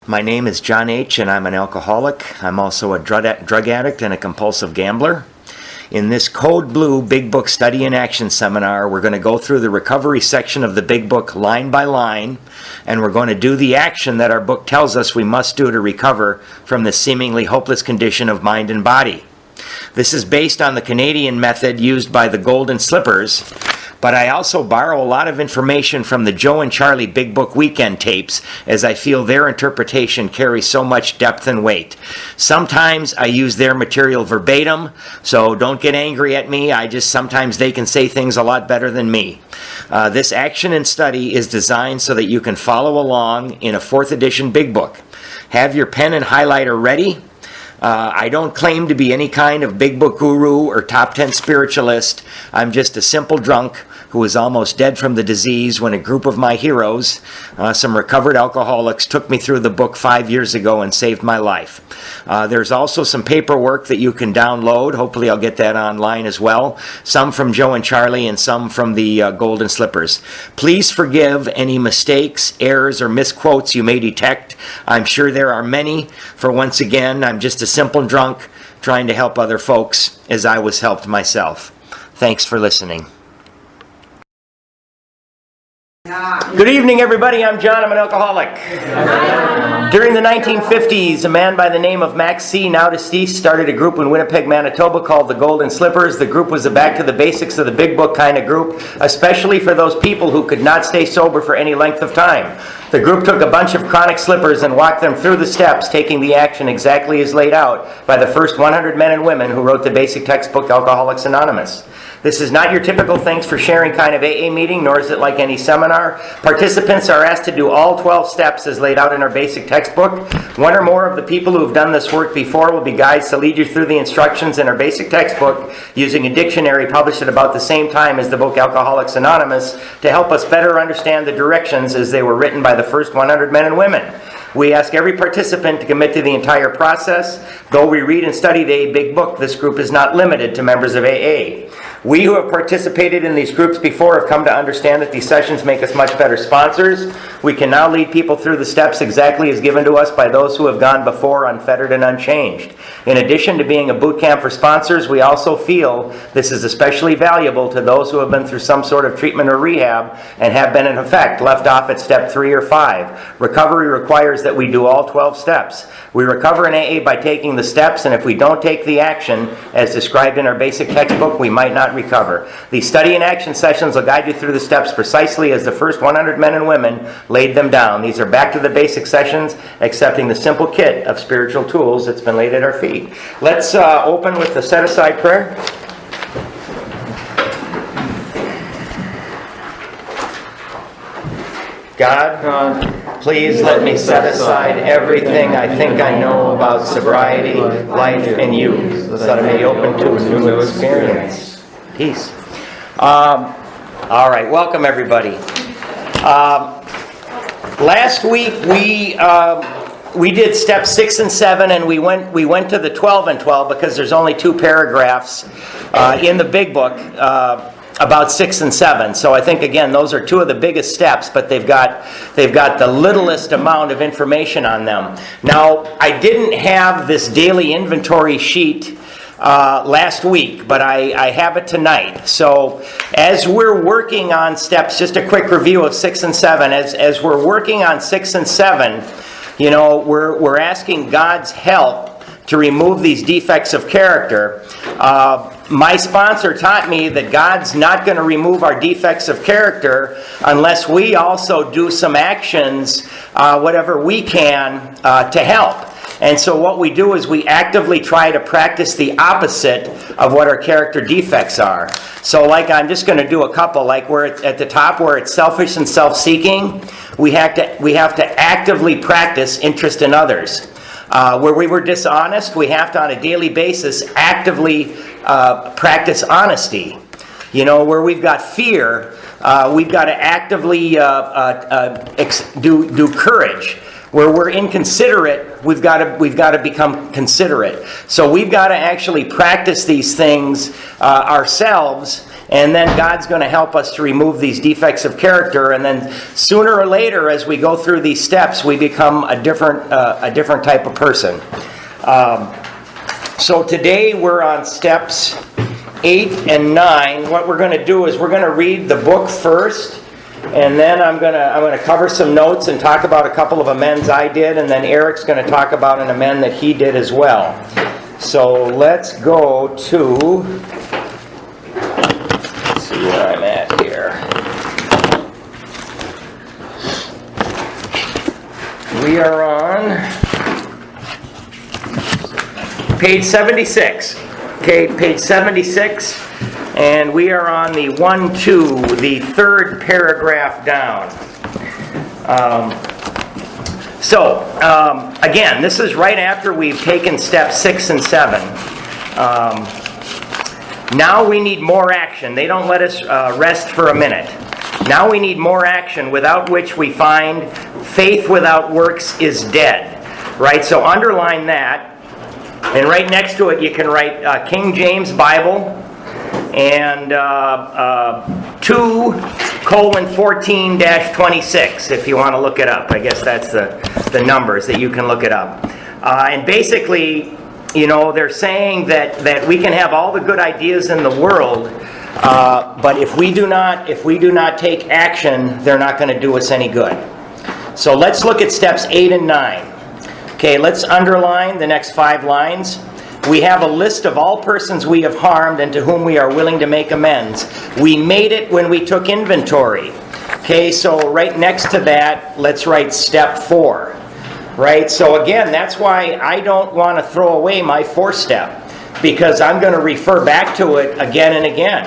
My name is John H., and I'm an alcoholic. I'm also a drug addict and a compulsive gambler. In this Code Blue Big Book Study in Action seminar, we're going to go through the recovery section of the Big Book line by line, and we're going to do the action that our book tells us we must do to recover from the seemingly hopeless condition of mind and body. This is based on the Canadian method used by the Golden Slippers, but I also borrow a lot of information from the Joe and Charlie Big Book Weekend tapes, as I feel their interpretation carries so much depth and weight. Sometimes I use their material verbatim, so don't get angry at me. Sometimes they can say things a lot better than me. This action and study is designed so that you can follow along in a 4th edition Big Book. Have your pen and highlighter ready. I don't claim to be any kind of big book guru or top 10 spiritualist. I'm just a simple drunk who was almost dead from the disease when a group of my heroes, some recovered alcoholics, took me through the book 5 years ago and saved my life. There's also some paperwork that you can download. Hopefully I'll get that online as well. Some from Joe and Charlie and some from the Golden Slippers. Please forgive any mistakes, errors, or misquotes you may detect. I'm sure there are many, for once again, I'm just a simple drunk trying to help other folks as I was helped myself. Thanks for listening. Good evening, everybody. I'm John. I'm an alcoholic. During the 1950s, a man by the name of Max C., now deceased, started a group in Winnipeg, Manitoba called the Golden Slippers. The group was a back to the basics of the Big Book kind of group, especially for those people who could not stay sober for any length of time. The group took a bunch of chronic slippers and walked them through the steps, taking the action exactly as laid out by the first 100 men and women who wrote the basic textbook Alcoholics Anonymous. This is not your typical thanks for sharing kind of AA meeting, nor is it like any seminar. Participants are asked to do all 12 steps as laid out in our basic textbook. One or more of the people who have done this work before will be guides to lead you through the instructions in our basic textbook using a dictionary published at about the same time as the book Alcoholics Anonymous to help us better understand the directions as they were written by the first 100 men and women. We ask every participant to commit to the entire process. Though we read and study the AA Big Book, this group is not limited to members of AA. We who have participated in these groups before have come to understand that these sessions make us much better sponsors. We can now lead people through the steps exactly as given to us by those who have gone before, unfettered and unchanged. In addition to being a boot camp for sponsors, we also feel this is especially valuable to those who have been through some sort of treatment or rehab and have been, in effect, left off at step 3 or 5. Recovery requires that we do all 12 steps. We recover in AA by taking the steps, and if we don't take the action, as described in our basic textbook, we might not recover. These study and action sessions will guide you through the steps precisely as the first 100 men and women laid them down. These are back to the basic sessions, accepting the simple kit of spiritual tools that's been laid at our feet. Let's open with the set-aside prayer. God, please let me set aside everything I think I know about sobriety, life, and you, so that I may open to a new experience. Peace. All right, welcome everybody. Last week we did steps 6 and 7, and we went to the 12 and 12 because there's only 2 paragraphs in the Big Book about 6 and 7. So I think, again, those are 2 of the biggest steps, but they've got the littlest amount of information on them. Now, I didn't have this daily inventory sheet last week, but I have it tonight. So as we're working on steps, just a quick review of 6 and 7. As we're working on 6 and 7, you know, we're asking God's help to remove these defects of character. My sponsor taught me that God's not going to remove our defects of character unless we also do some actions, whatever we can, to help. And so what we do is we actively try to practice the opposite of what our character defects are. So like I'm just going to do a couple, like where it's at the top where it's selfish and self-seeking, we have to actively practice interest in others. Where we were dishonest, we have to on a daily basis actively practice honesty. You know, where we've got fear, we've got to actively do courage. Where we're inconsiderate, we've got to become considerate. So we've got to actually practice these things ourselves And then God's going to help us to remove these defects of character. And then sooner or later, as we go through these steps, we become a different type of person. So today we're on steps 8 and 9. What we're going to do is we're going to read the book first. And then I'm going to cover some notes and talk about a couple of amends I did. And then Eric's going to talk about an amend that he did as well. So let's go to... where I'm at here. We are on page 76. Okay, page 76, and we are on the 1-2, the third paragraph down. Again, this is right after we've taken steps 6 and 7. Now we need more action. They don't let us rest for a minute. Now we need more action, without which we find faith without works is dead. Right? So underline that. And right next to it you can write King James Bible and 2:14-26 if you want to look it up. I guess that's the numbers that you can look it up. And basically, you know, they're saying that we can have all the good ideas in the world, but if we do not take action, they're not going to do us any good. So let's look at steps 8 and 9. Okay, let's underline the next 5 lines. We have a list of all persons we have harmed and to whom we are willing to make amends. We made it when we took inventory. Okay, so right next to that, let's write step 4. Right? So again, that's why I don't want to throw away my 4th step, because I'm going to refer back to it again and again.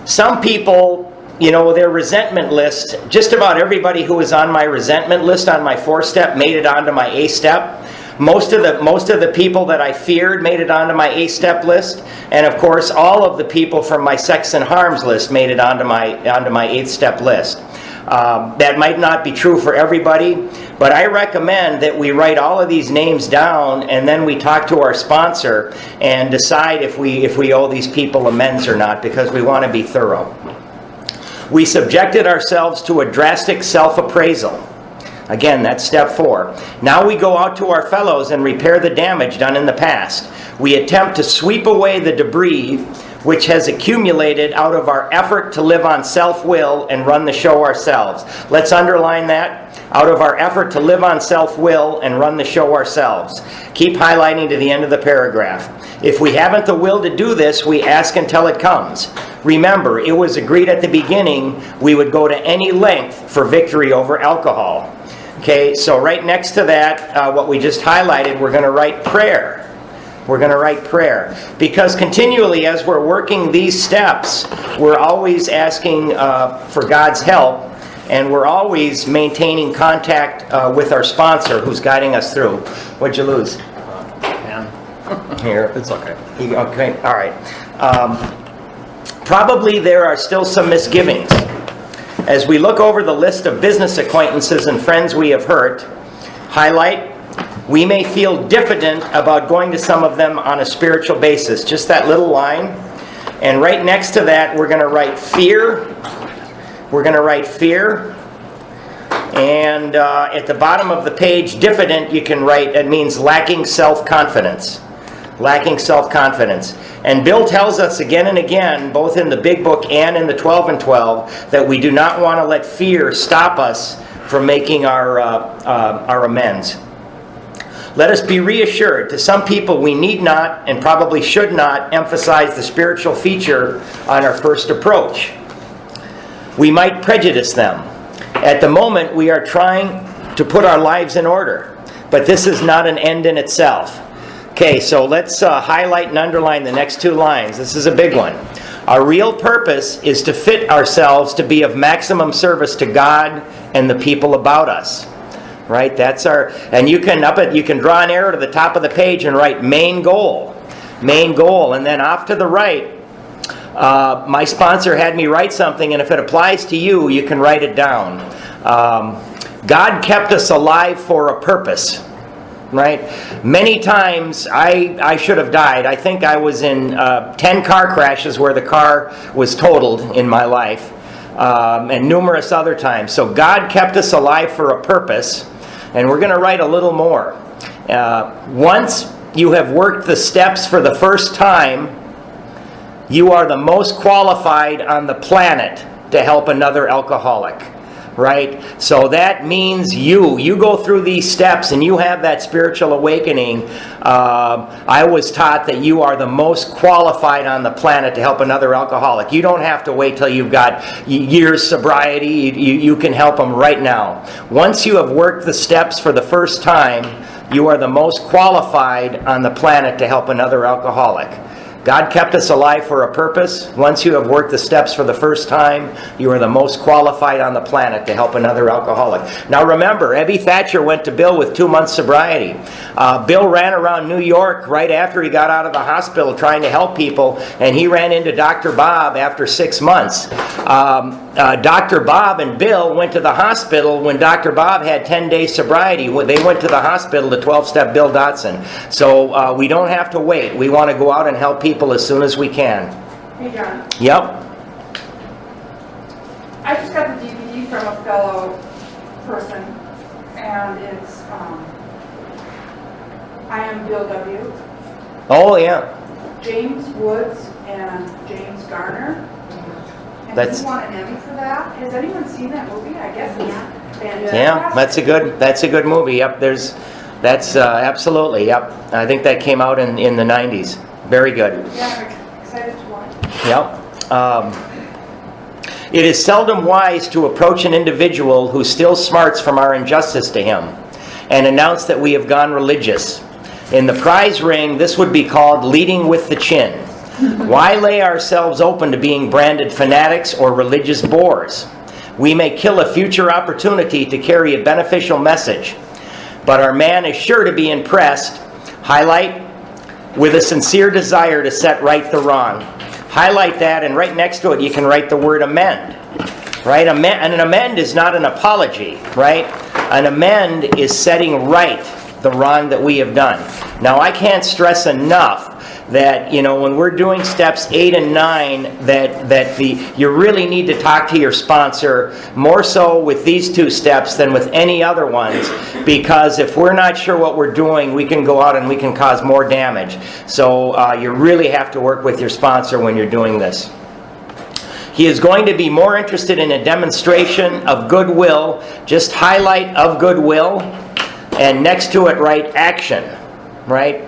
Some people, you know, their resentment list, just about everybody who was on my resentment list on my 4th step made it onto my A step. Most of the people that I feared made it onto my A step list, and of course all of the people from my sex and harms list made it onto my 8th step list. That might not be true for everybody, but I recommend that we write all of these names down and then we talk to our sponsor and decide if we owe these people amends or not, because we want to be thorough. We subjected ourselves to a drastic self-appraisal. Again, that's step 4. Now we go out to our fellows and repair the damage done in the past. We attempt to sweep away the debris which has accumulated out of our effort to live on self-will and run the show ourselves. Let's underline that. Out of our effort to live on self-will and run the show ourselves. Keep highlighting to the end of the paragraph. If we haven't the will to do this, we ask until it comes. Remember, it was agreed at the beginning we would go to any length for victory over alcohol. Okay, so right next to that, what we just highlighted, we're going to write prayer. We're going to write prayer. Because continually, as we're working these steps, we're always asking for God's help, and we're always maintaining contact with our sponsor who's guiding us through. What'd you lose? Pen. Here. It's okay. Okay, all right. Probably there are still some misgivings. As we look over the list of business acquaintances and friends we have hurt, highlight, we may feel diffident about going to some of them on a spiritual basis. Just that little line. And right next to that, we're going to write fear. We're going to write fear. And at the bottom of the page, diffident, you can write, it means lacking self-confidence. Lacking self-confidence. And Bill tells us again and again, both in the Big Book and in the 12 and 12, that we do not want to let fear stop us from making our amends. Let us be reassured. To some people, we need not and probably should not emphasize the spiritual feature on our first approach. We might prejudice them. At the moment, we are trying to put our lives in order, but this is not an end in itself. Okay, so let's highlight and underline the next 2 lines. This is a big one. Our real purpose is to fit ourselves to be of maximum service to God and the people about us. Right? That's our, and you can draw an arrow to the top of the page and write main goal. Main goal. And then off to the right, my sponsor had me write something, and if it applies to you, you can write it down. God kept us alive for a purpose. right? Many times I should have died. I think I was in 10 car crashes where the car was totaled in my life, and numerous other times. So God kept us alive for a purpose, and we're going to write a little more. Once you have worked the steps for the first time, you are the most qualified on the planet to help another alcoholic, right? So that means you go through these steps and you have that spiritual awakening. I was taught that you are the most qualified on the planet to help another alcoholic. You don't have to wait till you've got years sobriety. You can help them right now. Once you have worked the steps for the first time, you are the most qualified on the planet to help another alcoholic. God kept us alive for a purpose. Once you have worked the steps for the first time, you are the most qualified on the planet to help another alcoholic. Now remember, Ebby Thatcher went to Bill with 2 months sobriety. Bill ran around New York right after he got out of the hospital trying to help people, and he ran into Dr. Bob after 6 months. Dr. Bob and Bill went to the hospital when Dr. Bob had 10 days sobriety. They went to the hospital to 12-step Bill Dotson. So we don't have to wait. We want to go out and help people as soon as we can. Hey, John. Yep. I just got the DVD from a fellow person, and it's I Am Bill W. Oh, yeah. James Woods and James Garner. And That's- he won an Emmy for that. Has anyone seen that movie? I guess it's fantastic. Yeah, that's a good movie. Yep, that's absolutely, yep. I think that came out in the 90s. Very good. Yeah, I'm excited to watch. Yep. It is seldom wise to approach an individual who still smarts from our injustice to him and announce that we have gone religious. In the prize ring, this would be called leading with the chin. Why lay ourselves open to being branded fanatics or religious bores? We may kill a future opportunity to carry a beneficial message, but our man is sure to be impressed. Highlight, with a sincere desire to set right the wrong. Highlight that, and right next to it you can write the word amend. Right? And an amend is not an apology, right? An amend is setting right the wrong that we have done. Now I can't stress enough that, when we're doing steps 8 and 9, that you really need to talk to your sponsor more so with these 2 steps than with any other ones, because if we're not sure what we're doing, we can go out and we can cause more damage. So you really have to work with your sponsor when you're doing this. He is going to be more interested in a demonstration of goodwill. Just highlight of goodwill, and next to it write action, right?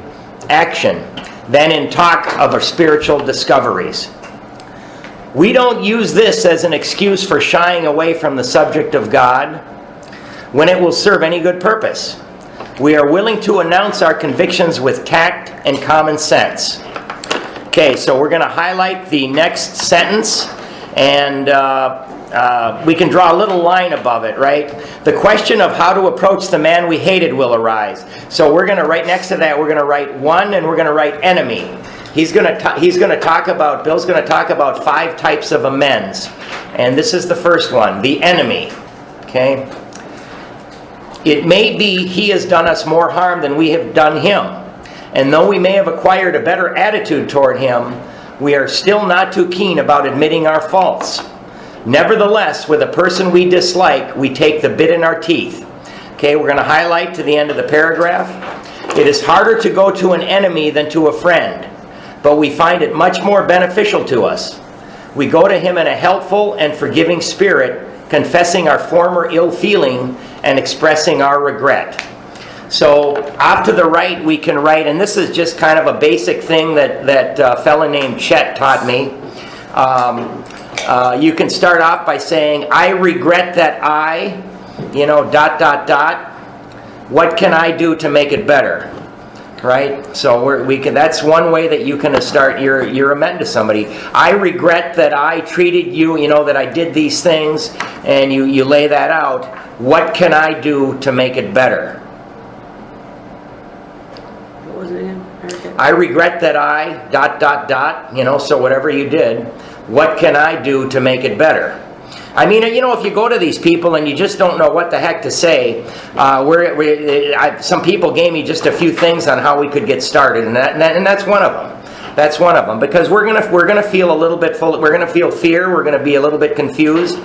Action. Then in talk of our spiritual discoveries. We don't use this as an excuse for shying away from the subject of God when it will serve any good purpose. We are willing to announce our convictions with tact and common sense. Okay, so we're going to highlight the next sentence, and we can draw a little line above it, right? The question of how to approach the man we hated will arise. So we're going to, right next to that, we're going to write 1, and we're going to write enemy. Bill's going to talk about 5 types of amends. And this is the first one, the enemy. Okay? It may be he has done us more harm than we have done him. And though we may have acquired a better attitude toward him, we are still not too keen about admitting our faults. Nevertheless, with a person we dislike, we take the bit in our teeth. Okay, we're going to highlight to the end of the paragraph. It is harder to go to an enemy than to a friend, but we find it much more beneficial to us. We go to him in a helpful and forgiving spirit, confessing our former ill feeling and expressing our regret. So off to the right we can write, and this is just kind of a basic thing that a fellow named Chet taught me. You can start off by saying, I regret that I, what can I do to make it better? Right? So that's one way that you can start your amend to somebody. I regret that I treated you, that I did these things, and you lay that out. What can I do to make it better? What was it again? I regret that I, so whatever you did, what can I do to make it better? I mean, you know, if you go to these people and you just don't know what the heck to say, some people gave me just a few things on how we could get started, and that's one of them. That's one of them, because we're gonna feel a little bit full. We're gonna feel fear. We're gonna be a little bit confused.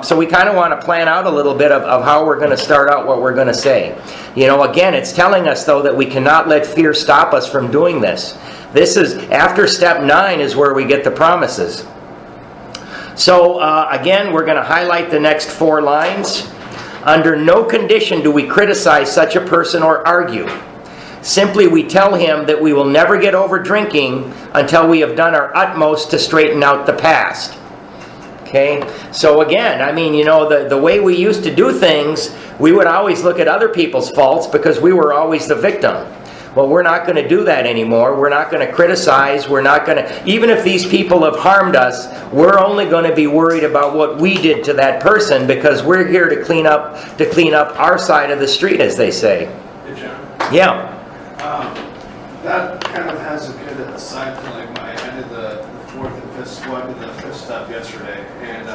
So we kind of want to plan out a little bit of how we're going to start out what we're going to say. You know, again, it's telling us though that we cannot let fear stop us from doing this. This is after step 9 is where we get the promises. So again, we're going to highlight the next 4 lines. Under no condition do we criticize such a person or argue. Simply we tell him that we will never get over drinking until we have done our utmost to straighten out the past. Okay? So again, I mean, you know, the way we used to do things, we would always look at other people's faults because we were always the victim. Well, we're not going to do that anymore. We're not going to criticize. We're not going to, even if these people have harmed us, we're only going to be worried about what we did to that person because we're here to clean up our side of the street, as they say. Hey, John. Yeah. That kind of has a good aside to like I did the 4th and 5th, well, I did the 5th step yesterday, and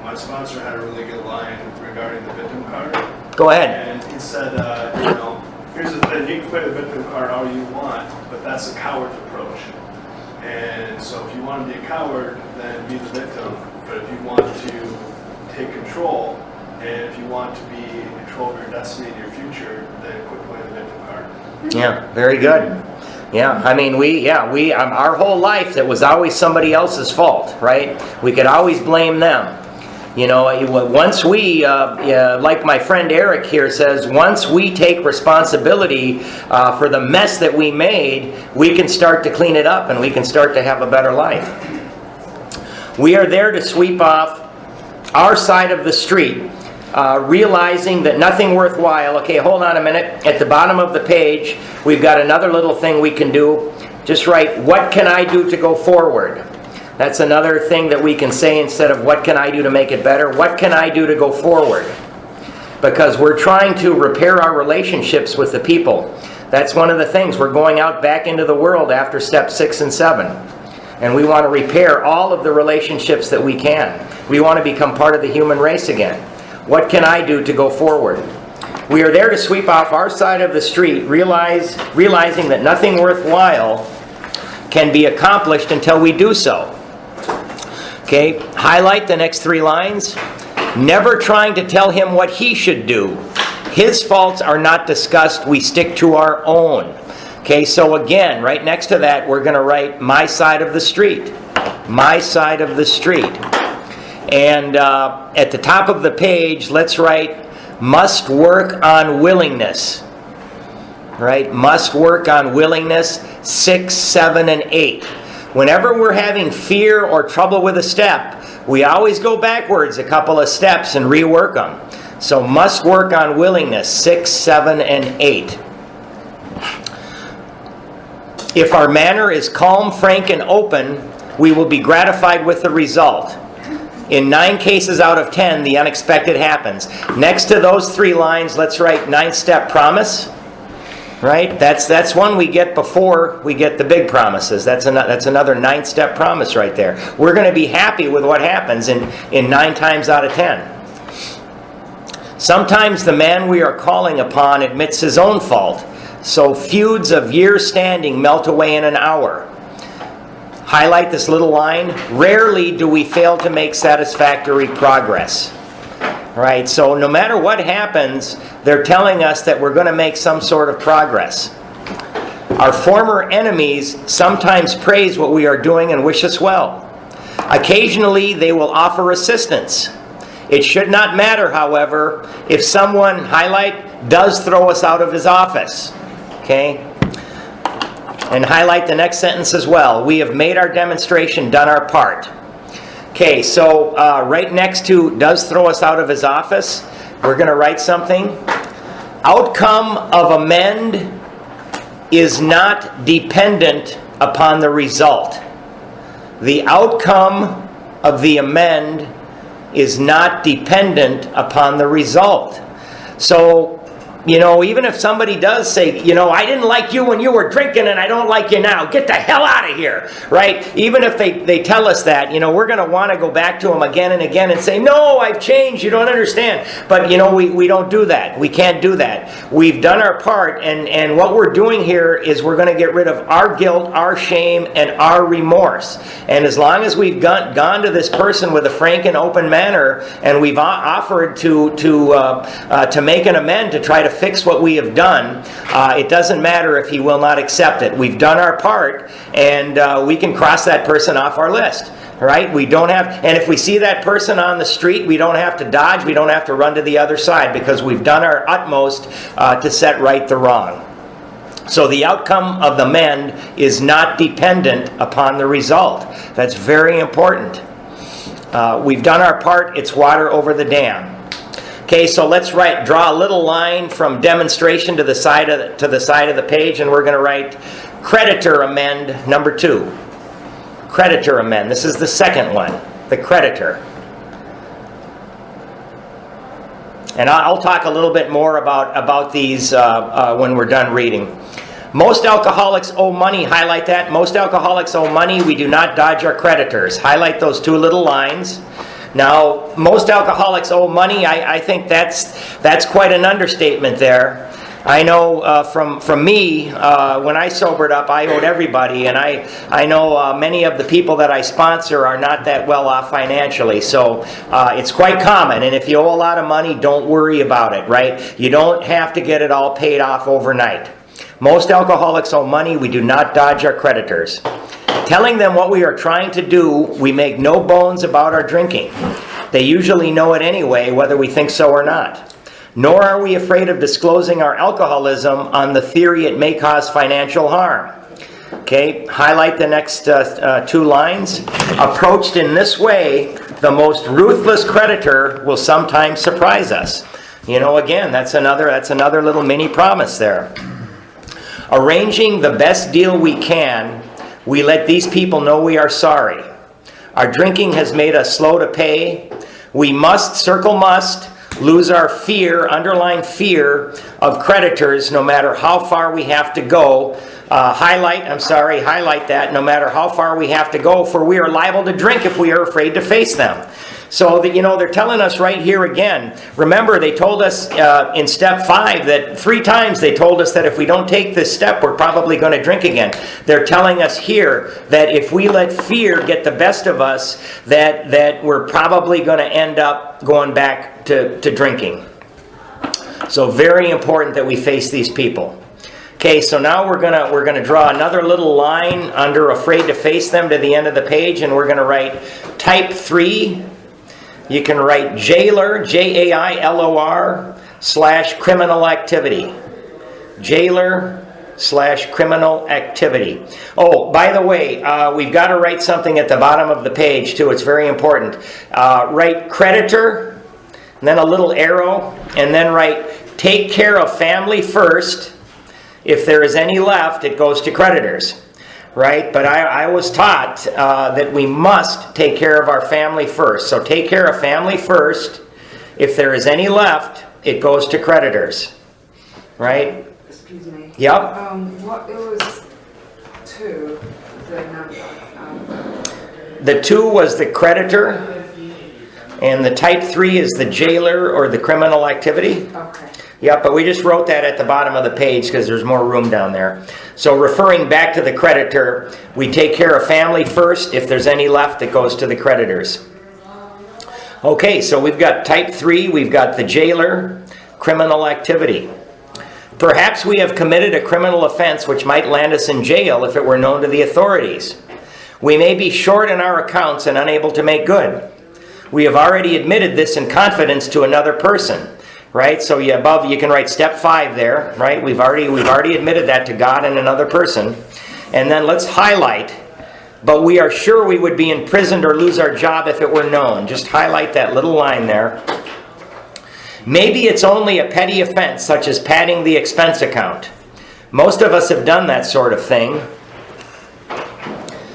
my sponsor had a really good line regarding the victim card. Go ahead. And he said, you know, here's the thing, you can play the victim card all you want, but that's a coward's approach. And so if you want to be a coward, then be the victim. But if you want to take control, and if you want to be in control of your destiny and your future, then quit playing the victim card. Yeah, very good. Yeah, I mean, our whole life, it was always somebody else's fault, right? We could always blame them. You know, once we, like my friend Eric here says, once we take responsibility for the mess that we made, we can start to clean it up and we can start to have a better life. We are there to sweep off our side of the street. Realizing that nothing worthwhile. Okay, hold on a minute. At the bottom of the page, we've got another little thing we can do. Just write, what can I do to go forward? That's another thing that we can say instead of what can I do to make it better. What can I do to go forward? Because we're trying to repair our relationships with the people. That's one of the things. We're going out back into the world after step 6 and 7. And we want to repair all of the relationships that we can. We want to become part of the human race again. What can I do to go forward? We are there to sweep off our side of the street, realizing that nothing worthwhile can be accomplished until we do so. Okay, highlight the next 3 lines. Never trying to tell him what he should do. His faults are not discussed. We stick to our own. Okay, so again, right next to that, we're going to write my side of the street. My side of the street. And at the top of the page, let's write, must work on willingness. Right? Must work on willingness, 6, 7, and 8. Whenever we're having fear or trouble with a step, we always go backwards a couple of steps and rework them. So must work on willingness, 6, 7, and 8. If our manner is calm, frank, and open, we will be gratified with the result. In 9 cases out of 10, the unexpected happens. Next to those 3 lines, let's write 9-step promise. Right? That's one we get before we get the big promises. That's another 9-step promise right there. We're going to be happy with what happens in 9 times out of 10. Sometimes the man we are calling upon admits his own fault. So feuds of years standing melt away in an hour. Highlight this little line. Rarely do we fail to make satisfactory progress. Right? So no matter what happens, they're telling us that we're going to make some sort of progress. Our former enemies sometimes praise what we are doing and wish us well. Occasionally, they will offer assistance. It should not matter, however, if someone, highlight, does throw us out of his office. Okay? And highlight the next sentence as well. We have made our demonstration, done our part. Okay, so right next to does throw us out of his office, we're going to write something. Outcome of amend is not dependent upon the result. The outcome of the amend is not dependent upon the result. So even if somebody does say, I didn't like you when you were drinking and I don't like you now, get the hell out of here, right? Even if they tell us that, we're going to want to go back to them again and again and say, no, I've changed, you don't understand. But, we don't do that. We can't do that. We've done our part, and what we're doing here is we're going to get rid of our guilt, our shame, and our remorse. And as long as we've gone to this person with a frank and open manner, and we've offered to make an amend, to try to fix what we have done, it doesn't matter if he will not accept it. We've done our part, and we can cross that person off our list. Right? We don't have, and if we see that person on the street, we don't have to dodge, we don't have to run to the other side, because we've done our utmost to set right the wrong. So the outcome of the mend is not dependent upon the result. That's very important. We've done our part, it's water over the dam. Okay, so let's draw a little line from demonstration to the side of the page, and we're going to write creditor amend number 2. Creditor amend. This is the second one, the creditor. And I'll talk a little bit more about these when we're done reading. Most alcoholics owe money. Highlight that. Most alcoholics owe money. We do not dodge our creditors. Highlight those 2 little lines. Now, most alcoholics owe money. I think that's quite an understatement there. I know from me, when I sobered up, I owed everybody, and I know many of the people that I sponsor are not that well off financially, so it's quite common, and if you owe a lot of money, don't worry about it, right? You don't have to get it all paid off overnight. Most alcoholics owe money. We do not dodge our creditors. Telling them what we are trying to do, we make no bones about our drinking. They usually know it anyway, whether we think so or not. Nor are we afraid of disclosing our alcoholism on the theory it may cause financial harm. Okay, highlight the next 2 lines. Approached in this way, the most ruthless creditor will sometimes surprise us. Again, that's another little mini promise there. Arranging the best deal we can, we let these people know we are sorry. Our drinking has made us slow to pay. We must lose our fear, underlying fear of creditors, no matter how far we have to go. Highlight that, no matter how far we have to go, for we are liable to drink if we are afraid to face them. So that, they're telling us right here again. Remember, they told us in step 5 that 3 times they told us that if we don't take this step, we're probably going to drink again. They're telling us here that if we let fear get the best of us, that we're probably going to end up going back to drinking. So very important that we face these people. Okay, so now we're gonna draw another little line under afraid to face them to the end of the page, and we're gonna write type 3. You can write jailer, Jailor / criminal activity. Jailer / criminal activity. Oh, by the way, we've got to write something at the bottom of the page too. It's very important. Write creditor, and then a little arrow, and then write take care of family first. If there is any left, it goes to creditors, right? But I was taught that we must take care of our family first. So take care of family first. If there is any left, it goes to creditors, right? Excuse me. Yep. What it was 2, the number. The 2 was the creditor, and the type 3 is the jailer or the criminal activity. Okay. Yep, but we just wrote that at the bottom of the page because there's more room down there. So referring back to the creditor, we take care of family first. If there's any left, it goes to the creditors. Okay, so we've got type 3, we've got the jailer, criminal activity. Perhaps we have committed a criminal offense which might land us in jail if it were known to the authorities. We may be short in our accounts and unable to make good. We have already admitted this in confidence to another person. Right, so above you can write step 5 there. Right, we've already admitted that to God and another person, and then let's highlight. But we are sure we would be imprisoned or lose our job if it were known. Just highlight that little line there. Maybe it's only a petty offense, such as padding the expense account. Most of us have done that sort of thing.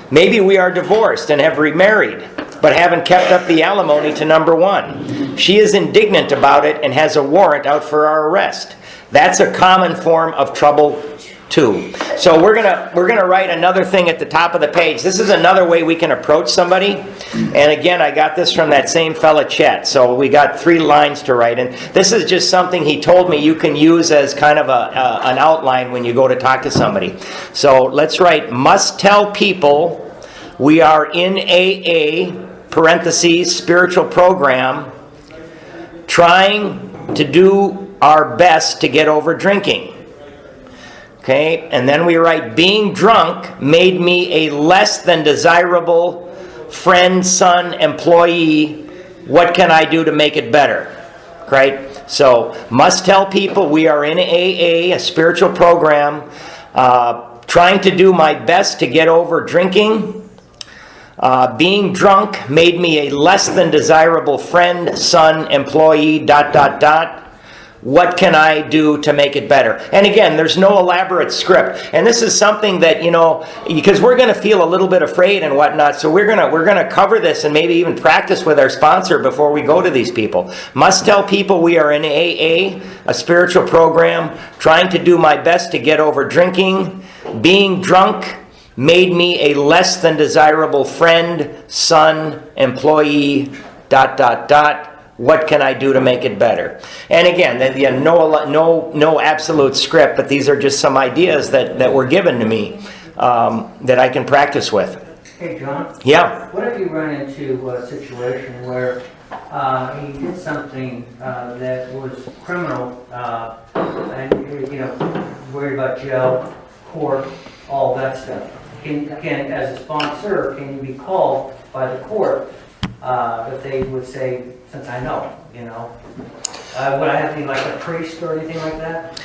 Maybe we are divorced and have remarried, but haven't kept up the alimony to number 1. She is indignant about it and has a warrant out for our arrest. That's a common form of trouble too. So we're gonna write another thing at the top of the page. This is another way we can approach somebody. And again, I got this from that same fella Chet. So we got 3 lines to write, and this is just something he told me you can use as kind of an outline when you go to talk to somebody. So let's write, must tell people we are in AA, parentheses, spiritual program, trying to do our best to get over drinking. Okay, and then we write, being drunk made me a less than desirable friend, son, employee. What can I do to make it better? Right? So, must tell people we are in AA, a spiritual program, trying to do my best to get over drinking. Being drunk made me a less than desirable friend, son, employee, ... What can I do to make it better? And again, there's no elaborate script. And this is something that, because we're going to feel a little bit afraid and whatnot, so we're going to cover this and maybe even practice with our sponsor before we go to these people. Must tell people we are in AA, a spiritual program, trying to do my best to get over drinking. Being drunk made me a less than desirable friend, son, employee, ... What can I do to make it better? And again, no absolute script, but these are just some ideas that were given to me that I can practice with. Hey, John? Yeah. What if you run into a situation where he did something that was criminal and, worried about jail, court, all that stuff? Can as a sponsor, can you be called by the court if they would say, since I know, would I have to be like a priest or anything like that?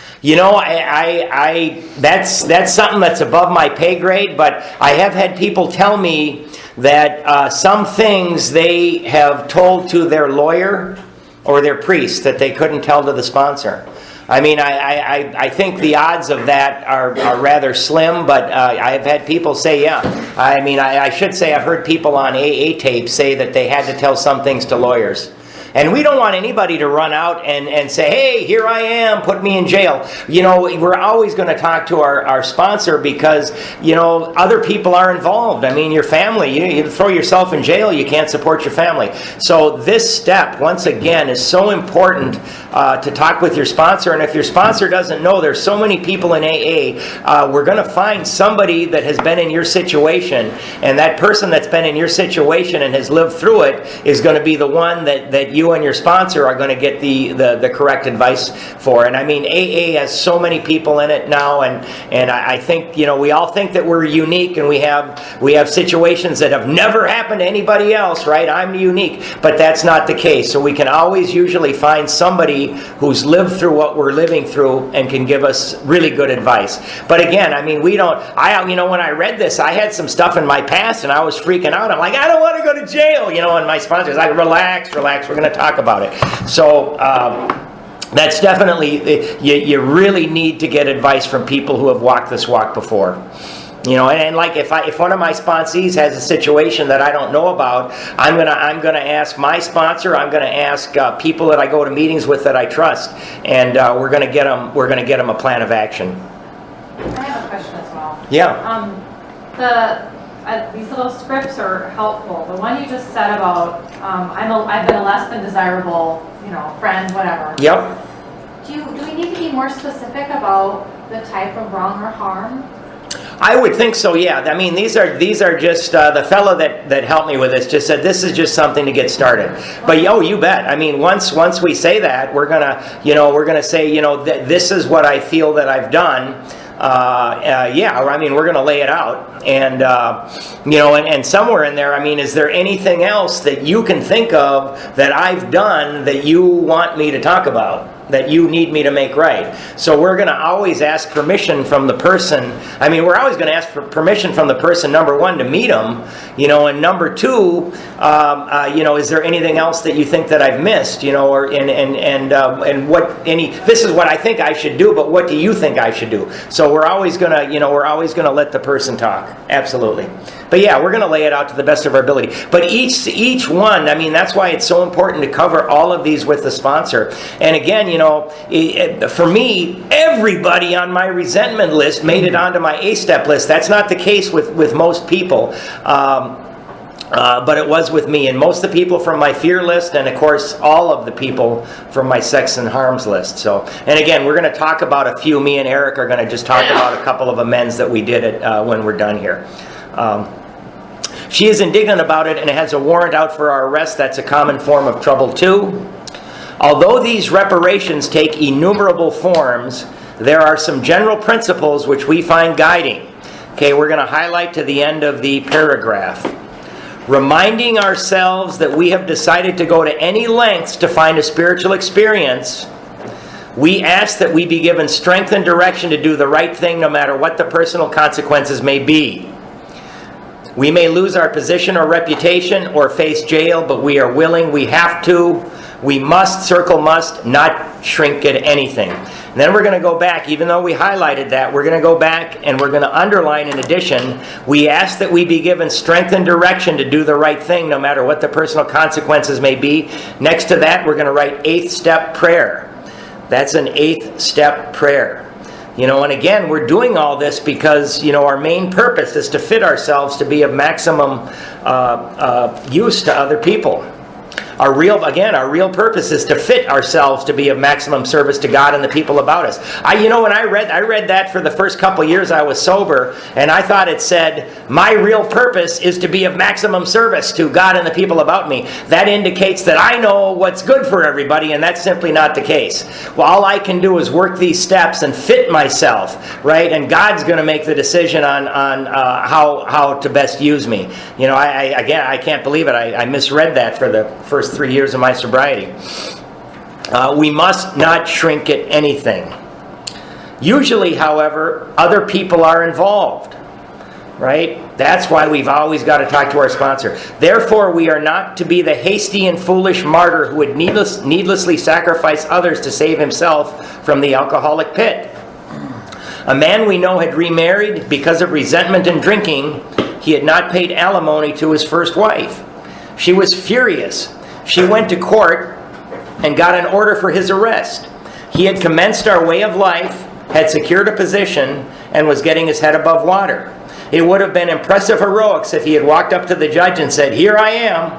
That's something that's above my pay grade, but I have had people tell me that some things they have told to their lawyer or their priest that they couldn't tell to the sponsor. I mean, I think the odds of that are rather slim, but I've had people say, yeah. I mean, I should say I've heard people on AA tapes say that they had to tell some things to lawyers. And we don't want anybody to run out and say, hey, here I am, put me in jail. We're always going to talk to our sponsor because, other people are involved. I mean, your family, you throw yourself in jail, you can't support your family. So this step, once again, is so important to talk with your sponsor. And if your sponsor doesn't know, there's so many people in AA, we're going to find somebody that has been in your situation. And that person that's been in your situation and has lived through it is going to be the one that you and your sponsor are going to get the correct advice for. And I mean, AA has so many people in it now, and I think, we all think that we're unique and we have situations that have never happened to anybody else, right? I'm unique, but that's not the case. So we can always usually find somebody who's lived through what we're living through and can give us really good advice. But again, I mean, when I read this, I had some stuff in my past and I was freaking out. I'm like, I don't want to go to jail, and my sponsor's like, relax, we're going to talk about it. So that's definitely, you really need to get advice from people who have walked this walk before. And like if one of my sponsees has a situation that I don't know about, I'm gonna ask my sponsor. I'm gonna ask people that I go to meetings with that I trust, and we're gonna get them a plan of action. I have a question as well. Yeah. These little scripts are helpful. The one you just said about I've been a less than desirable, friend, whatever. Yep. Do we need to be more specific about the type of wrong or harm? I would think so, yeah. I mean, these are just the fellow that helped me with this just said this is just something to get started. But you bet. I mean, once we say that, we're gonna say this is what I feel that I've done. I mean, we're going to lay it out, and and somewhere in there, I mean, is there anything else that you can think of that I've done that you want me to talk about, that you need me to make right? So we're going to always ask permission from the person. I mean, we're always going to ask for permission from the person, number one, to meet them, and number two, is there anything else that you think that I've missed, this is what I think I should do, but what do you think I should do? So we're always going to let the person talk. Absolutely. But yeah, we're going to lay it out to the best of our ability. But each one, I mean, that's why it's so important to cover all of these with the sponsor. And again, for me, everybody on my resentment list made it onto my A-step list. That's not the case with most people. But it was with me, and most of the people from my fear list, and of course all of the people from my sex and harms list. So, and again, we're going to talk about a few. Me and Eric are going to just talk about a couple of amends that we did when we're done here. She is indignant about it and has a warrant out for our arrest. That's a common form of trouble too. Although these reparations take innumerable forms, there are some general principles which we find guiding. Okay, we're going to highlight to the end of the paragraph. Reminding ourselves that we have decided to go to any lengths to find a spiritual experience, we ask that we be given strength and direction to do the right thing no matter what the personal consequences may be. We may lose our position or reputation or face jail, but we are willing, we have to, we must, circle must, not shrink at anything. And then we're going to go back, even though we highlighted that, we're going to go back and we're going to underline in addition, we ask that we be given strength and direction to do the right thing no matter what the personal consequences may be. Next to that, we're going to write 8th step prayer. That's an 8th step prayer. And again, we're doing all this because, our main purpose is to fit ourselves to be of maximum use to other people. Our real purpose is to fit ourselves to be of maximum service to God and the people about us. When I read that for the first couple years I was sober, and I thought it said, my real purpose is to be of maximum service to God and the people about me. That indicates that I know what's good for everybody, and that's simply not the case. Well, all I can do is work these steps and fit myself, right? And God's going to make the decision on how to best use me. I can't believe it. I misread that for the first 3 years of my sobriety. We must not shrink at anything. Usually, however, other people are involved, right? That's why we've always got to talk to our sponsor. Therefore, we are not to be the hasty and foolish martyr who would needlessly sacrifice others to save himself from the alcoholic pit. A man we know had remarried because of resentment and drinking. He had not paid alimony to his first wife. She was furious. She went to court and got an order for his arrest. He had commenced our way of life, had secured a position, and was getting his head above water. It would have been impressive heroics if he had walked up to the judge and said, "Here I am."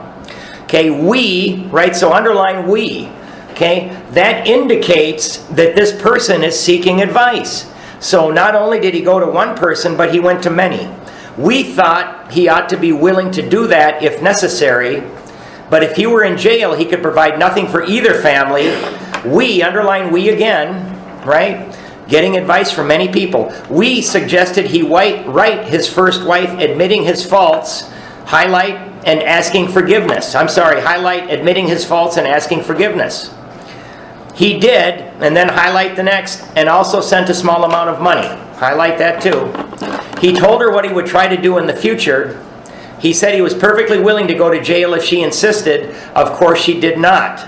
Okay, we, right? So underline we. Okay, that indicates that this person is seeking advice. So not only did he go to one person, but he went to many. We thought he ought to be willing to do that if necessary. But if he were in jail, he could provide nothing for either family. We, underline we again, right? Getting advice from many people. We suggested he write his first wife admitting his faults, highlight and asking forgiveness. Highlight admitting his faults and asking forgiveness. He did, and then highlight the next, and also sent a small amount of money. Highlight that too. He told her what he would try to do in the future. He said he was perfectly willing to go to jail if she insisted. Of course, she did not.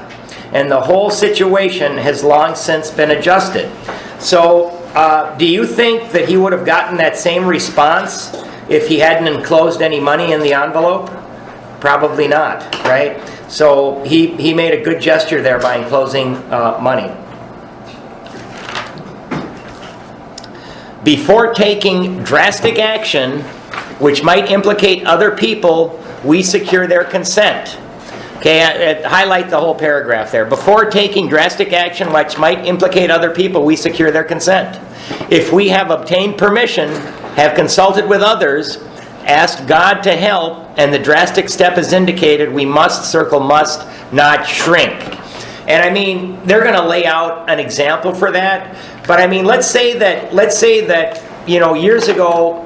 And the whole situation has long since been adjusted. So, do you think that he would have gotten that same response if he hadn't enclosed any money in the envelope? Probably not, right? So, he made a good gesture there by enclosing money. Before taking drastic action, which might implicate other people, we secure their consent. Okay, highlight the whole paragraph there. Before taking drastic action which might implicate other people, we secure their consent. If we have obtained permission, have consulted with others, asked God to help, and the drastic step is indicated, we must, circle must, not shrink. And they're going to lay out an example for that. But let's say that, years ago,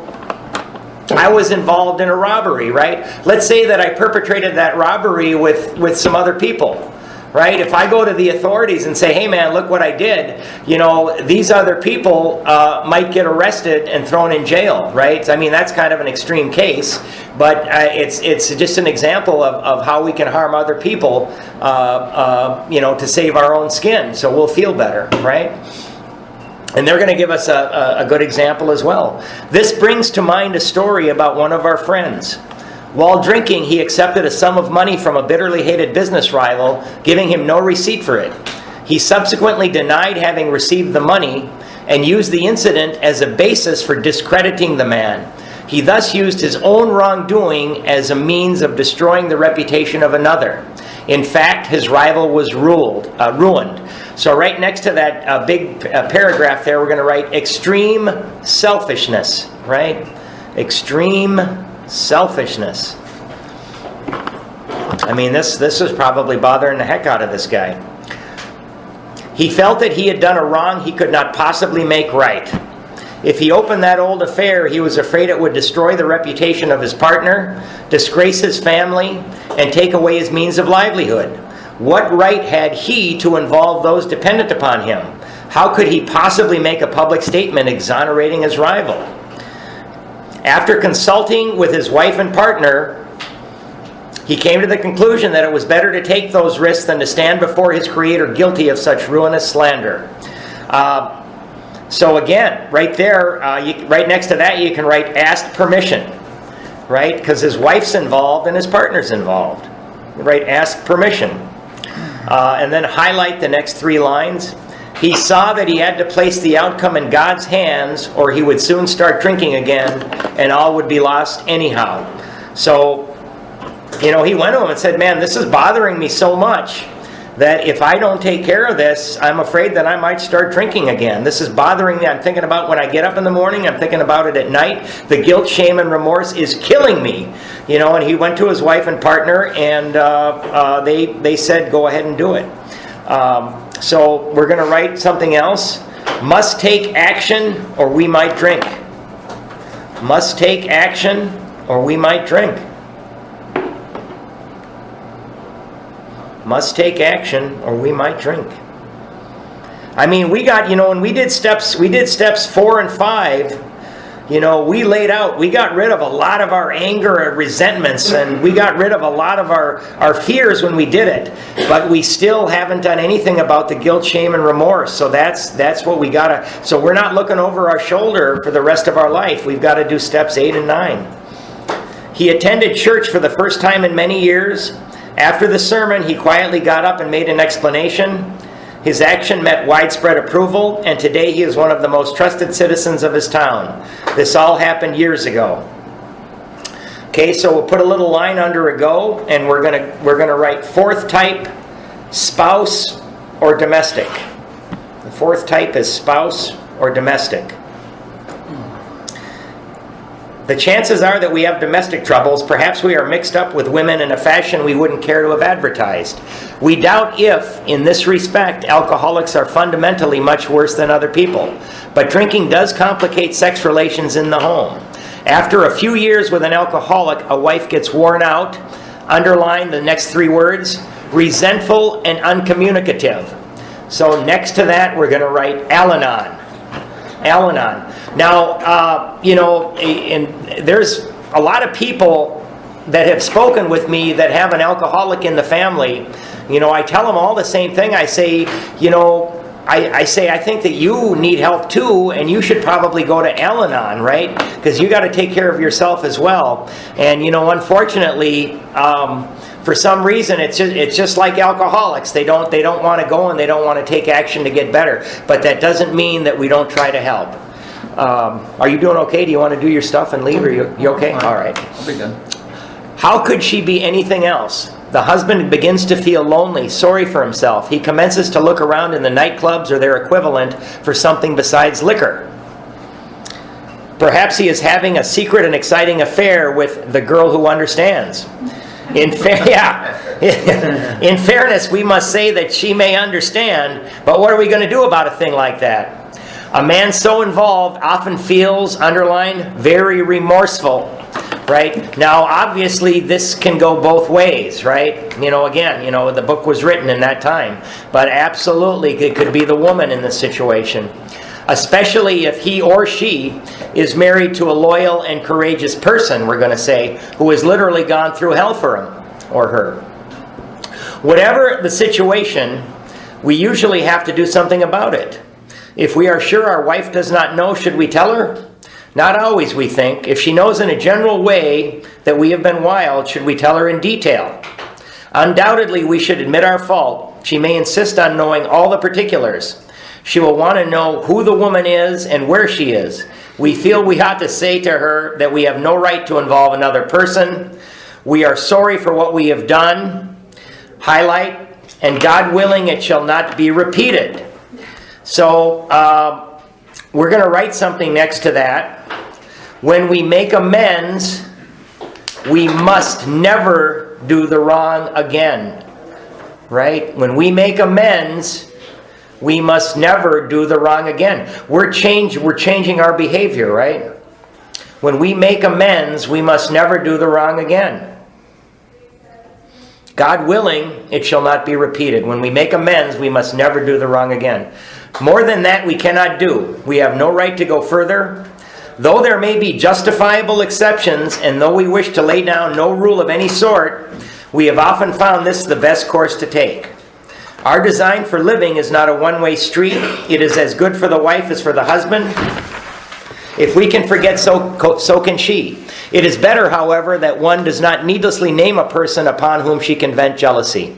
I was involved in a robbery, right? Let's say that I perpetrated that robbery with some other people, right? If I go to the authorities and say, "Hey man, look what I did," these other people might get arrested and thrown in jail, right? That's kind of an extreme case, but it's just an example of how we can harm other people, to save our own skin, so we'll feel better, right? And they're going to give us a good example as well. This brings to mind a story about one of our friends. While drinking, he accepted a sum of money from a bitterly hated business rival, giving him no receipt for it. He subsequently denied having received the money and used the incident as a basis for discrediting the man. He thus used his own wrongdoing as a means of destroying the reputation of another. In fact, his rival was ruined. So right next to that big paragraph there, we're going to write extreme selfishness, right? Extreme selfishness. I mean, this is probably bothering the heck out of this guy. He felt that he had done a wrong he could not possibly make right. If he opened that old affair, he was afraid it would destroy the reputation of his partner, disgrace his family, and take away his means of livelihood. What right had he to involve those dependent upon him? How could he possibly make a public statement exonerating his rival? After consulting with his wife and partner, he came to the conclusion that it was better to take those risks than to stand before his Creator guilty of such ruinous slander. So again, right there, right next to that, you can write asked permission, right? Because his wife's involved and his partner's involved. Right, ask permission. And then highlight the next 3 lines. He saw that he had to place the outcome in God's hands or he would soon start drinking again and all would be lost anyhow. So, he went to him and said, man, this is bothering me so much that if I don't take care of this, I'm afraid that I might start drinking again. This is bothering me. I'm thinking about when I get up in the morning. I'm thinking about it at night. The guilt, shame, and remorse is killing me. And he went to his wife and partner, and they said, go ahead and do it. So we're going to write something else. Must take action or we might drink. Must take action or we might drink. Must take action or we might drink. I mean, we got, when we did steps 4 and 5, we laid out, we got rid of a lot of our anger and resentments, and we got rid of a lot of our fears when we did it. But we still haven't done anything about the guilt, shame, and remorse. So that's what we gotta, so we're not looking over our shoulder for the rest of our life. We've got to do steps 8 and 9. He attended church for the first time in many years. After the sermon, he quietly got up and made an explanation. His action met widespread approval, and today he is one of the most trusted citizens of his town. This all happened years ago. Okay, so we'll put a little line under a go, and we're gonna write 4th type, spouse or domestic. The 4th type is spouse or domestic. The chances are that we have domestic troubles. Perhaps we are mixed up with women in a fashion we wouldn't care to have advertised. We doubt if, in this respect, alcoholics are fundamentally much worse than other people. But drinking does complicate sex relations in the home. After a few years with an alcoholic, a wife gets worn out. Underline the next 3 words: resentful and uncommunicative. So next to that, we're going to write Al-Anon. Al-Anon. Now, there's a lot of people that have spoken with me that have an alcoholic in the family. I tell them all the same thing. I say, I think that you need help too, and you should probably go to Al-Anon, right? Because you got to take care of yourself as well. And unfortunately, for some reason, it's just like alcoholics. They don't want to go and they don't want to take action to get better. But that doesn't mean that we don't try to help. Are you doing okay? Do you want to do your stuff and leave? Are you okay? All right. I'll be good. How could she be anything else? The husband begins to feel lonely, sorry for himself. He commences to look around in the nightclubs or their equivalent for something besides liquor. Perhaps he is having a secret and exciting affair with the girl who understands. In fairness, we must say that she may understand, but what are we going to do about a thing like that? A man so involved often feels, underline, very remorseful, right? Now, obviously, this can go both ways, right? The book was written in that time, but absolutely, it could be the woman in this situation. Especially if he or she is married to a loyal and courageous person, we're going to say, who has literally gone through hell for him or her. Whatever the situation, we usually have to do something about it. If we are sure our wife does not know, should we tell her? Not always, we think. If she knows in a general way that we have been wild, should we tell her in detail? Undoubtedly, we should admit our fault, She may insist on knowing all the particulars. She will want to know who the woman is and where she is. We feel we ought to say to her that we have no right to involve another person. We are sorry for what we have done. Highlight, and God willing, it shall not be repeated. So, we're going to write something next to that. When we make amends, we must never do the wrong again. Right? When we make amends, we must never do the wrong again. We're changing our behavior, right? When we make amends, we must never do the wrong again. God willing, it shall not be repeated. When we make amends, we must never do the wrong again. More than that, we cannot do. We have no right to go further. Though there may be justifiable exceptions, and though we wish to lay down no rule of any sort, we have often found this the best course to take. Our design for living is not a one-way street. It is as good for the wife as for the husband. If we can forget, so can she. It is better, however, that one does not needlessly name a person upon whom she can vent jealousy.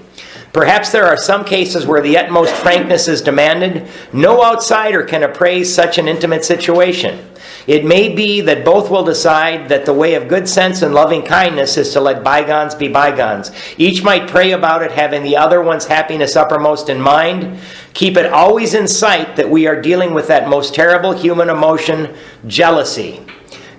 Perhaps there are some cases where the utmost frankness is demanded. No outsider can appraise such an intimate situation. It may be that both will decide that the way of good sense and loving kindness is to let bygones be bygones. Each might pray about it, having the other one's happiness uppermost in mind. Keep it always in sight that we are dealing with that most terrible human emotion, jealousy.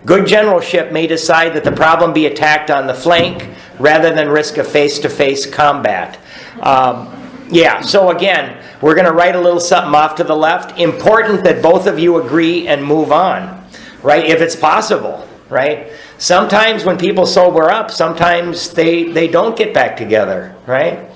Good generalship may decide that the problem be attacked on the flank rather than risk a face-to-face combat. So again, we're going to write a little something off to the left. Important that both of you agree and move on, right? If it's possible, right? Sometimes when people sober up, sometimes they don't get back together, right?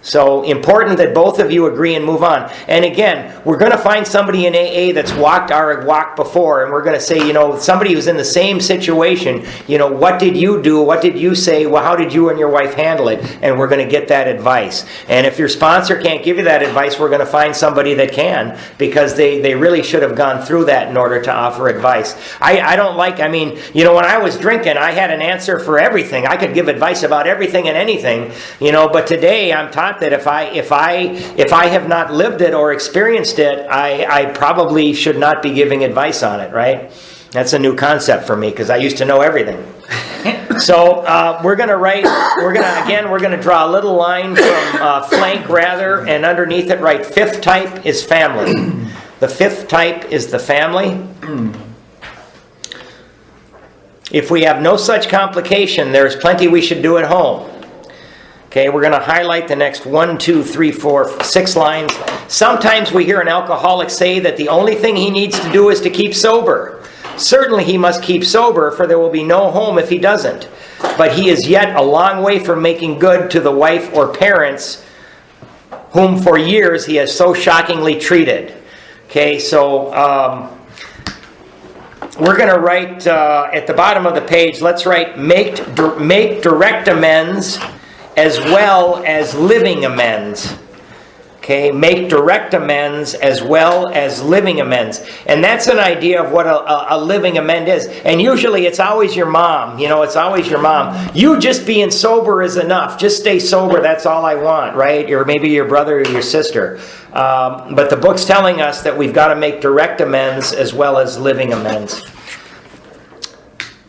So important that both of you agree and move on. And again, we're going to find somebody in AA that's walked our walk before, and we're going to say, somebody who's in the same situation, what did you do? What did you say? Well, how did you and your wife handle it? And we're going to get that advice. And if your sponsor can't give you that advice, we're going to find somebody that can, because they really should have gone through that in order to offer advice. I don't like, when I was drinking, I had an answer for everything. I could give advice about everything and anything, but today I'm taught that if I have not lived it or experienced it, I probably should not be giving advice on it, right? That's a new concept for me, because I used to know everything. So we're going to draw a little line from flank rather, and underneath it write fifth type is family. The fifth type is the family. If we have no such complication, there's plenty we should do at home. Okay, we're going to highlight the next 1, 2, 3, 4, 6 lines. Sometimes we hear an alcoholic say that the only thing he needs to do is to keep sober. Certainly he must keep sober, for there will be no home if he doesn't. But he is yet a long way from making good to the wife or parents whom for years he has so shockingly treated. Okay, so we're going to write at the bottom of the page, let's write make direct amends as well as living amends. Okay, make direct amends as well as living amends. And that's an idea of what a living amend is. And usually it's always your mom. It's always your mom. You just being sober is enough. Just stay sober, that's all I want, right? Or maybe your brother or your sister. But the book's telling us that we've got to make direct amends as well as living amends.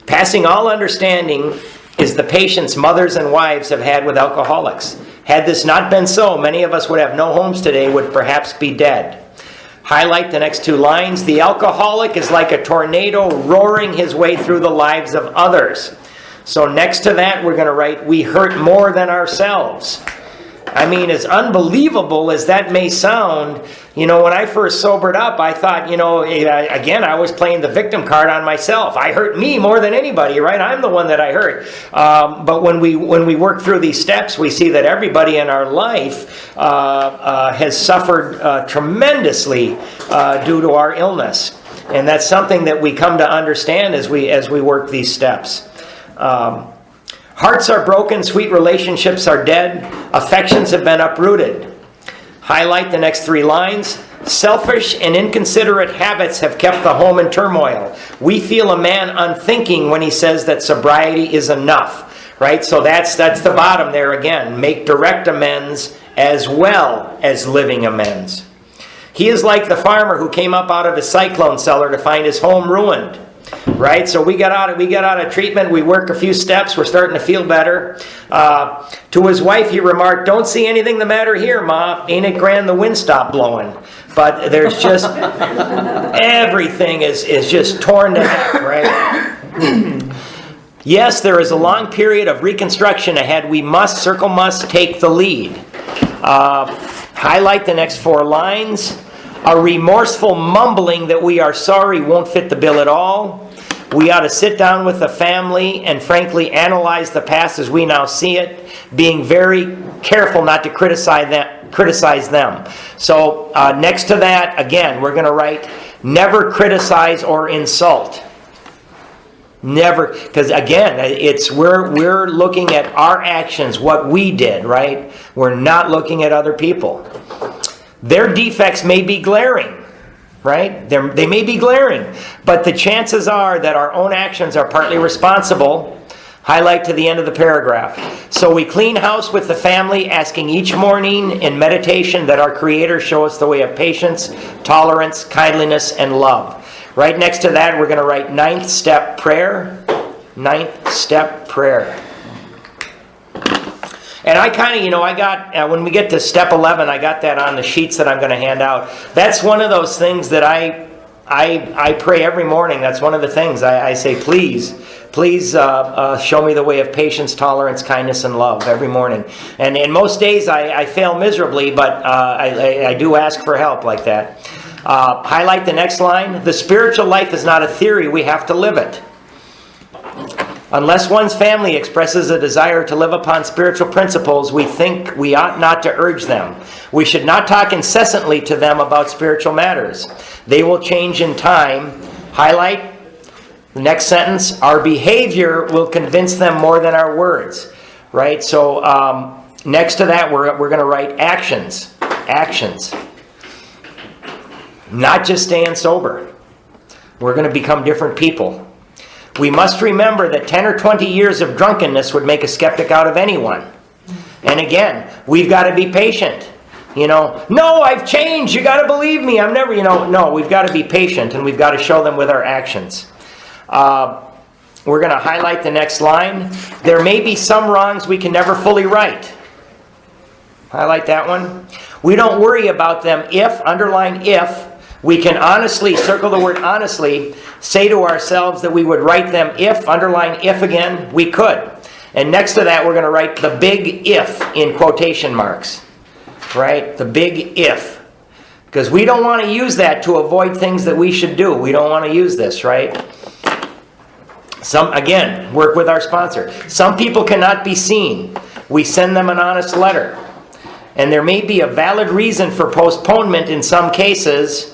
Passing all understanding is the patience mothers and wives have had with alcoholics. Had this not been so, many of us would have no homes today, would perhaps be dead. Highlight the next 2 lines. The alcoholic is like a tornado roaring his way through the lives of others. So next to that, we're going to write, we hurt more than ourselves. As unbelievable as that may sound, when I first sobered up, I thought, again, I was playing the victim card on myself. I hurt me more than anybody, right? I'm the one that I hurt. But when we work through these steps, we see that everybody in our life has suffered tremendously due to our illness. And that's something that we come to understand as we work these steps. Hearts are broken, sweet relationships are dead, affections have been uprooted. Highlight the next 3 lines. Selfish and inconsiderate habits have kept the home in turmoil. We feel a man unthinking when he says that sobriety is enough. Right? So that's the bottom there again. Make direct amends as well as living amends. He is like the farmer who came up out of his cyclone cellar to find his home ruined. Right? So we got out of treatment, we work a few steps, we're starting to feel better. To his wife he remarked, "Don't see anything the matter here, Ma. Ain't it grand the wind stopped blowing?" But there's just, everything is just torn to heck, right? Yes, there is a long period of reconstruction ahead. We must take the lead. Highlight the next 4 lines. A remorseful mumbling that we are sorry won't fit the bill at all. We ought to sit down with the family and frankly analyze the past as we now see it, being very careful not to criticize them. So next to that, again, we're going to write, never criticize or insult. Never, because again, we're looking at our actions, what we did, right? We're not looking at other people. Their defects may be glaring, right? They may be glaring, but the chances are that our own actions are partly responsible. Highlight to the end of the paragraph. So we clean house with the family, asking each morning in meditation that our Creator show us the way of patience, tolerance, kindliness, and love. Right next to that, we're going to write 9th step prayer. 9th step prayer. And I kind of, I got, when we get to step 11, I got that on the sheets that I'm going to hand out. That's one of those things that I pray every morning. That's one of the things I say, please show me the way of patience, tolerance, kindness, and love every morning. And in most days I fail miserably, but I do ask for help like that. Highlight the next line. The spiritual life is not a theory. We have to live it. Unless one's family expresses a desire to live upon spiritual principles, we think we ought not to urge them. We should not talk incessantly to them about spiritual matters. They will change in time. Highlight the next sentence. Our behavior will convince them more than our words. Right? So next to that, we're going to write actions. Actions. Not just staying sober. We're going to become different people. We must remember that 10 or 20 years of drunkenness would make a skeptic out of anyone. And again, we've got to be patient. No, I've changed. You got to believe me. I'm never, no, we've got to be patient and we've got to show them with our actions. We're going to highlight the next line. There may be some wrongs we can never fully right. Highlight that one. We don't worry about them if, underline if, we can honestly, circle the word honestly, say to ourselves that we would write them if, underline if again, we could. And next to that, we're going to write the big if in quotation marks. Right? The big if. Because we don't want to use that to avoid things that we should do. We don't want to use this, right? Again, work with our sponsor. Some people cannot be seen. We send them an honest letter. And there may be a valid reason for postponement in some cases.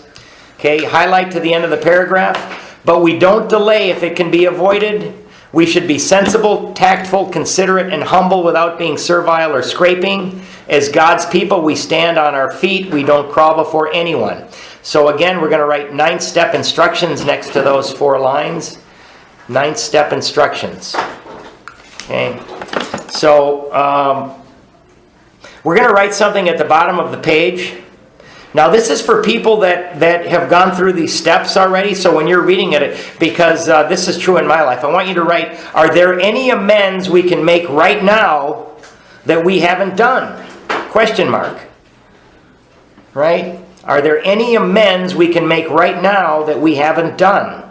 Okay, highlight to the end of the paragraph. But we don't delay if it can be avoided. We should be sensible, tactful, considerate, and humble without being servile or scraping. As God's people, we stand on our feet. We don't crawl before anyone. So again, we're going to write 9th step instructions next to those 4 lines. 9th step instructions. Okay. So we're going to write something at the bottom of the page. Now this is for people that have gone through these steps already, so when you're reading it, because this is true in my life, I want you to write, are there any amends we can make right now that we haven't done? Question mark. Right? Are there any amends we can make right now that we haven't done?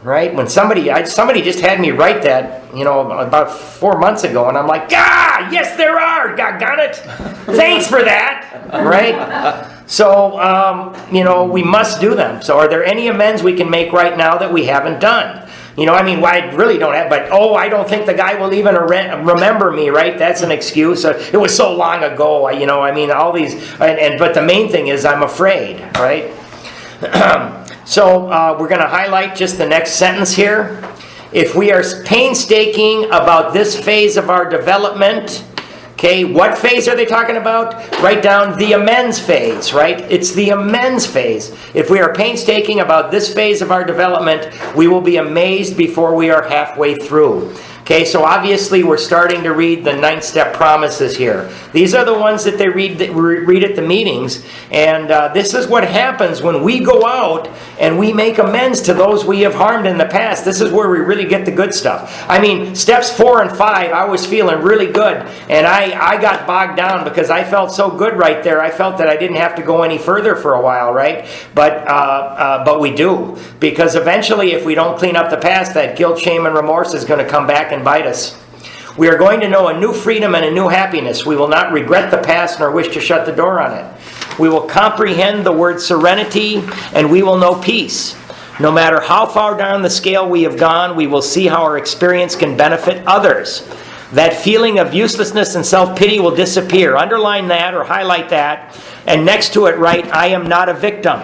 Right? When somebody just had me write that, about 4 months ago, and I'm like, yes there are, doggone it. Thanks for that. Right? So, we must do them. So are there any amends we can make right now that we haven't done? I really don't have, but I don't think the guy will even remember me, right? That's an excuse. It was so long ago, all these, but the main thing is I'm afraid, right? So we're going to highlight just the next sentence here. If we are painstaking about this phase of our development, Okay, what phase are they talking about? Write down the amends phase, right? It's the amends phase. If we are painstaking about this phase of our development, we will be amazed before we are halfway through. Okay, so obviously we're starting to read the 9-step promises here. These are the ones that they read at the meetings, and this is what happens when we go out and we make amends to those we have harmed in the past. This is where we really get the good stuff. I mean, steps 4 and 5, I was feeling really good, and I got bogged down because I felt so good right there. I felt that I didn't have to go any further for a while, right? But we do, because eventually if we don't clean up the past, that guilt, shame, and remorse is going to come back and bite us. We are going to know a new freedom and a new happiness. We will not regret the past nor wish to shut the door on it. We will comprehend the word serenity, and we will know peace. No matter how far down the scale we have gone, we will see how our experience can benefit others. That feeling of uselessness and self-pity will disappear. Underline that or highlight that, and next to it write, I am not a victim.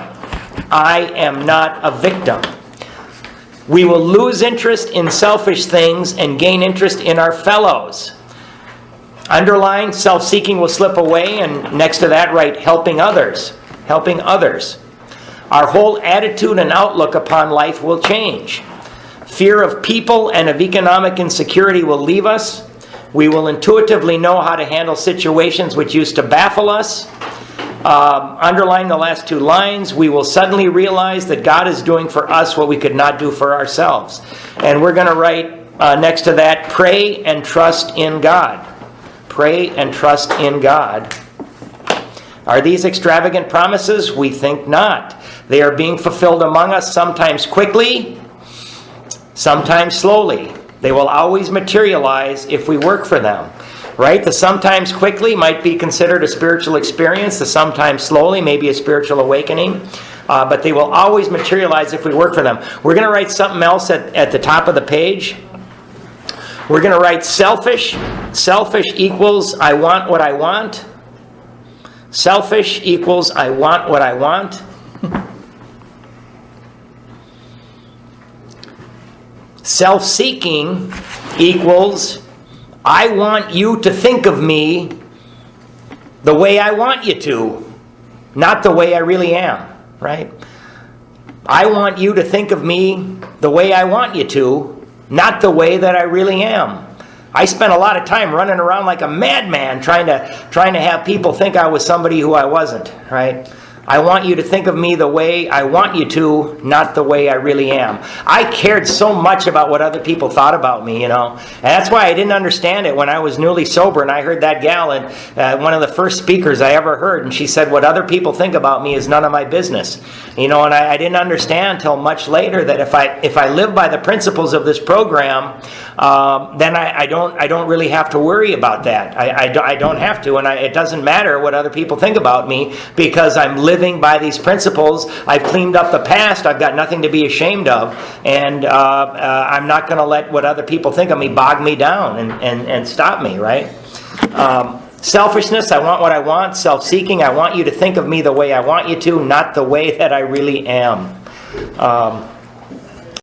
I am not a victim. We will lose interest in selfish things and gain interest in our fellows. Underline, self-seeking will slip away, and next to that write, helping others. Helping others. Our whole attitude and outlook upon life will change. Fear of people and of economic insecurity will leave us. We will intuitively know how to handle situations which used to baffle us. Underline the last 2 lines. We will suddenly realize that God is doing for us what we could not do for ourselves. And we're going to write next to that, pray and trust in God. Pray and trust in God. Are these extravagant promises? We think not. They are being fulfilled among us, sometimes quickly, sometimes slowly. They will always materialize if we work for them. Right? The sometimes quickly might be considered a spiritual experience. The sometimes slowly may be a spiritual awakening. But they will always materialize if we work for them. We're going to write something else at the top of the page. We're going to write selfish. Selfish equals I want what I want. Selfish equals I want what I want. Self-seeking equals I want you to think of me the way I want you to, not the way I really am, right? I want you to think of me the way I want you to, not the way that I really am. I spent a lot of time running around like a madman trying to have people think I was somebody who I wasn't, right? I want you to think of me the way I want you to, not the way I really am. I cared so much about what other people thought about me, you know. And that's why I didn't understand it when I was newly sober and I heard that gal, and one of the first speakers I ever heard, and she said, what other people think about me is none of my business. You know, and I didn't understand until much later that if I live by the principles of this program, then I don't really have to worry about that. I don't have to, and it doesn't matter what other people think about me because I'm living by these principles. I've cleaned up the past. I've got nothing to be ashamed of, and I'm not going to let what other people think of me bog me down and stop me, right? Selfishness, I want what I want. Self-seeking, I want you to think of me the way I want you to, not the way that I really am.